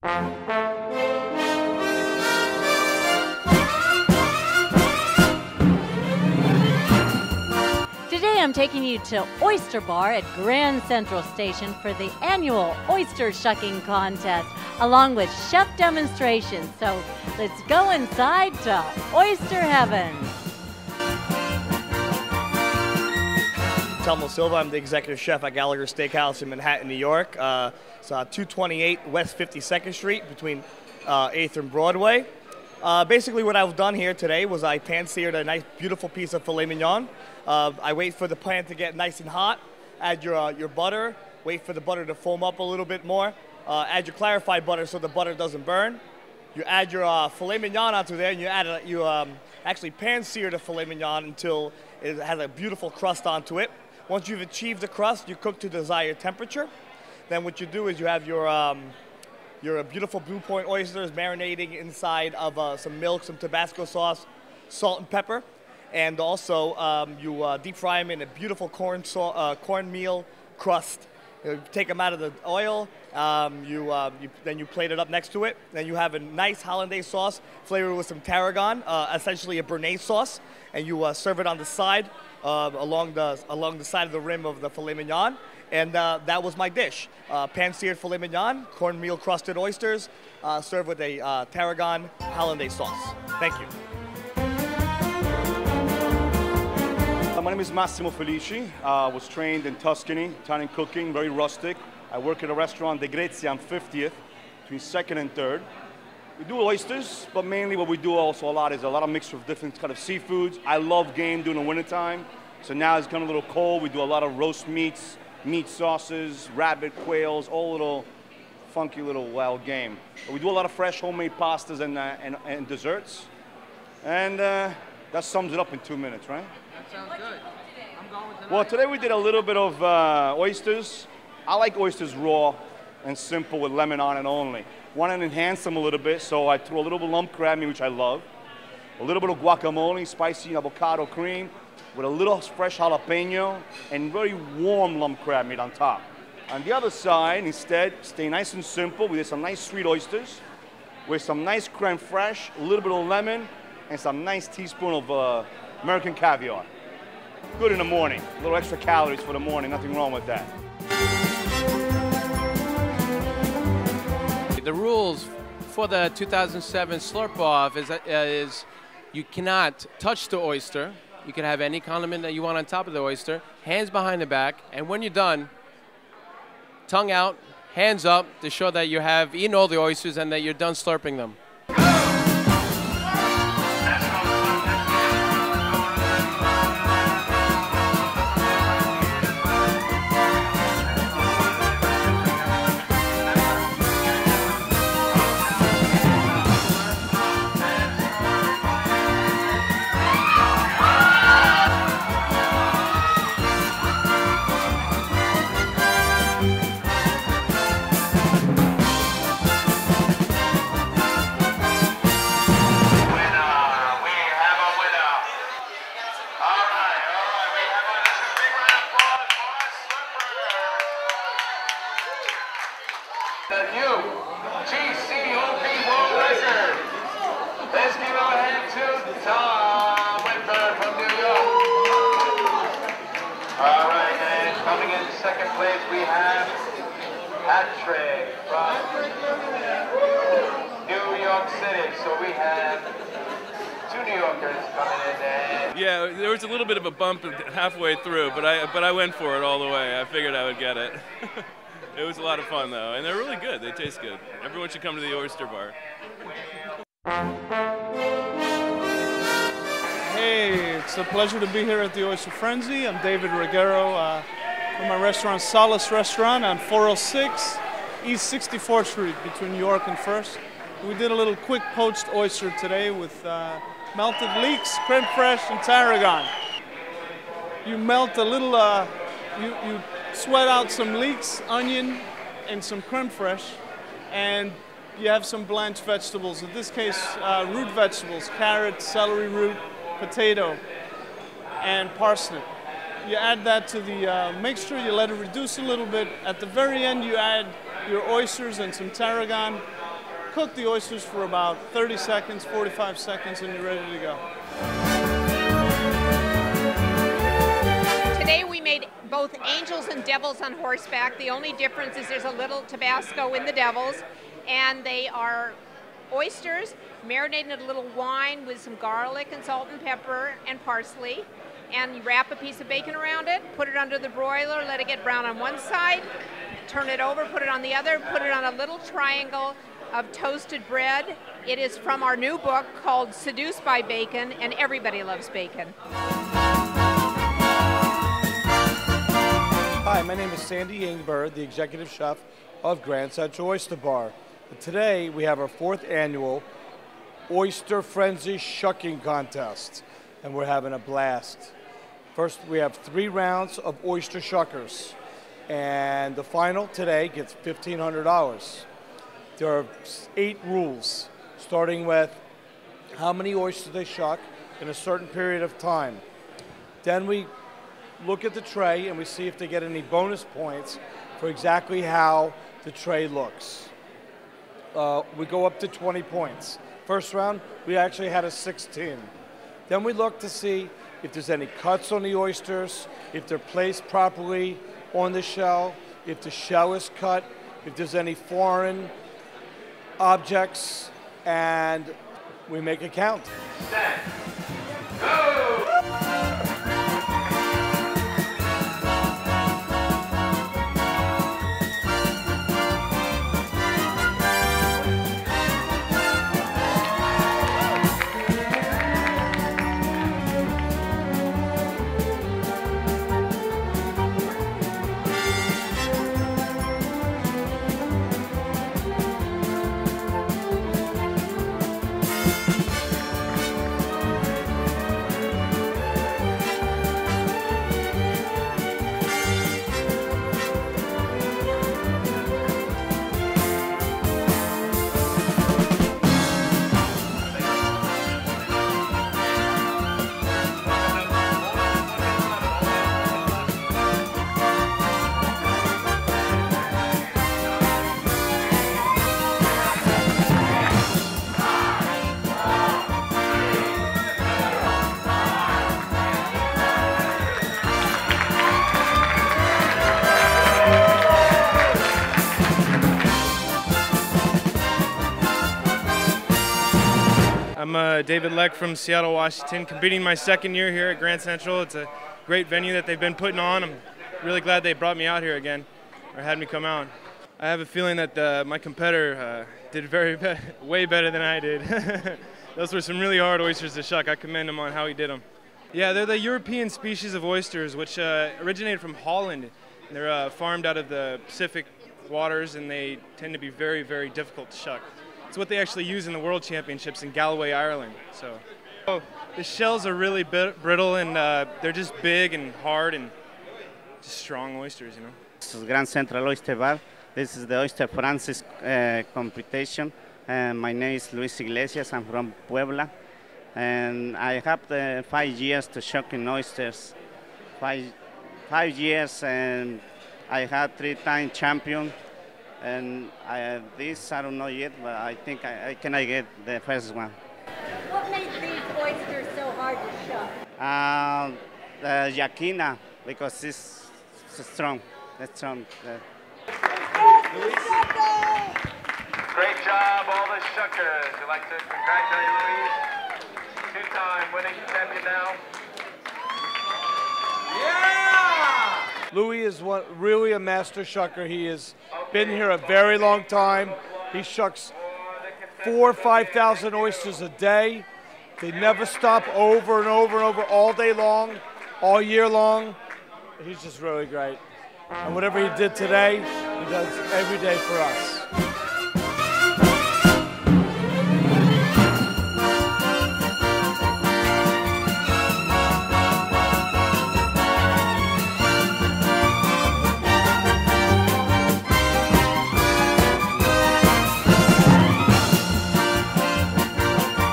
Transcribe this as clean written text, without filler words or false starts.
Today I'm taking you to Oyster Bar at Grand Central Station for the annual Oyster Shucking Contest, along with chef demonstrations. So let's go inside to Oyster Heaven. Telmo Silva, I'm the executive chef at Gallagher Steakhouse in Manhattan, New York. It's 228 West 52nd Street between 8th and Broadway. Basically what I've done here today was I pan-seared a nice, beautiful piece of filet mignon. I wait for the pan to get nice and hot, add your butter, wait for the butter to foam up a little bit more, add your clarified butter so the butter doesn't burn. You add your filet mignon onto there, and you actually pan-sear the filet mignon until it has a beautiful crust onto it. Once you've achieved the crust, you cook to desired temperature. Then what you do is you have your beautiful Blue Point oysters marinating inside of some milk, some Tabasco sauce, salt and pepper. And also you deep fry them in a beautiful cornmeal crust. You take them out of the oil, then you plate it up next to it. Then you have a nice hollandaise sauce flavored with some tarragon, essentially a béarnaise sauce, and you serve it on the side, along the side of the rim of the filet mignon. And that was my dish: pan-seared filet mignon, cornmeal crusted oysters, served with a tarragon hollandaise sauce. Thank you. My name is Massimo Felici. I was trained in Tuscany, Italian cooking, very rustic. I work at a restaurant, De Grezia, on 50th, between 2nd and 3rd. We do oysters, but mainly what we do also a lot is a lot of mixture of different kind of seafoods. I love game during the wintertime, so now it's kind of a little cold. We do a lot of roast meats, meat sauces, rabbit, quails, all little funky little wild game. But we do a lot of fresh homemade pastas and desserts. And that sums it up in 2 minutes, right? That sounds good. I'm going with tonight. Well, today we did a little bit of oysters. I like oysters raw and simple with lemon on it only. Wanted to enhance them a little bit, so I threw a little bit of lump crab meat, which I love. A little bit of guacamole, spicy avocado cream, with a little fresh jalapeno, and very warm lump crab meat on top. On the other side, instead, stay nice and simple. We did some nice sweet oysters with some nice creme fraiche, a little bit of lemon, and some nice teaspoon of American caviar. Good in the morning. A little extra calories for the morning, nothing wrong with that. The rules for the 2007 Slurp Off is you cannot touch the oyster. You can have any condiment that you want on top of the oyster, hands behind the back, and when you're done, tongue out, hands up to show that you have eaten all the oysters and that you're done slurping them. The new GCOP World Record. Let's give our hand to Tom Whitburn from New York. All right, and coming in second place we have Patrick from New York City. So we have two New Yorkers coming in there. Yeah, there was a little bit of a bump halfway through, but I went for it all the way. I figured I would get it. It was a lot of fun, though, and they're really good. They taste good. Everyone should come to the Oyster Bar. Hey, it's a pleasure to be here at the Oyster Frenzy. I'm David Reguero from my restaurant Solace Restaurant on 406 East 64th Street between New York and First. We did a little quick poached oyster today with melted leeks, creme fraiche, and tarragon. You melt a little, you sweat out some leeks, onion, and some creme fraiche, and you have some blanched vegetables. In this case, root vegetables, carrot, celery root, potato, and parsnip. You add that to the mixture, you let it reduce a little bit. At the very end, you add your oysters and some tarragon, cook the oysters for about 30 seconds, 45 seconds, and you're ready to go. Today we made both angels and devils on horseback. The only difference is there's a little Tabasco in the devils, and they are oysters marinated in a little wine with some garlic and salt and pepper and parsley. And you wrap a piece of bacon around it, put it under the broiler, let it get brown on one side, turn it over, put it on the other, put it on a little triangle of toasted bread. It is from our new book called Seduced by Bacon, and everybody loves bacon. Hi, my name is Sandy Ingber, the executive chef of Grand Central Oyster Bar. And today we have our 4th annual Oyster Frenzy Shucking Contest, and we're having a blast. First, we have 3 rounds of oyster shuckers, and the final today gets $1,500. There are 8 rules, starting with how many oysters they shuck in a certain period of time. Then we look at the tray and we see if they get any bonus points for exactly how the tray looks. We go up to 20 points. First round, we actually had a 16. Then we look to see if there's any cuts on the oysters, if they're placed properly on the shell, if the shell is cut, if there's any foreign objects, and we make a count. Set. Go! I'm David Leck from Seattle, Washington, competing my 2nd year here at Grand Central. It's a great venue that they've been putting on. I'm really glad they brought me out here again, or had me come out. I have a feeling that my competitor did way better than I did. Those were some really hard oysters to shuck. I commend him on how he did them. Yeah, they're the European species of oysters, which originated from Holland. They're farmed out of the Pacific waters, and they tend to be very, very difficult to shuck. It's what they actually use in the World Championships in Galway, Ireland. So the shells are really brittle, and they're just big and hard and just strong oysters, you know. This is Grand Central Oyster Bar. This is the Oyster Francis competition. My name is Luis Iglesias. I'm from Puebla, and I have 5 years to shucking oysters. 5 years, and I had 3-time champion. And this, I don't know yet, but I think I can get the first one. What made these oysters so hard to shuck? The yakina, because it's strong. It's strong. Great job, all the shuckers. We'd like to congratulate Louise. 2-time winning champion now. Louis is really a master shucker. He has been here a very long time. He shucks 4,000 or 5,000 oysters a day. They never stop, over and over and over, all day long, all year long. He's just really great. And whatever he did today, he does every day for us.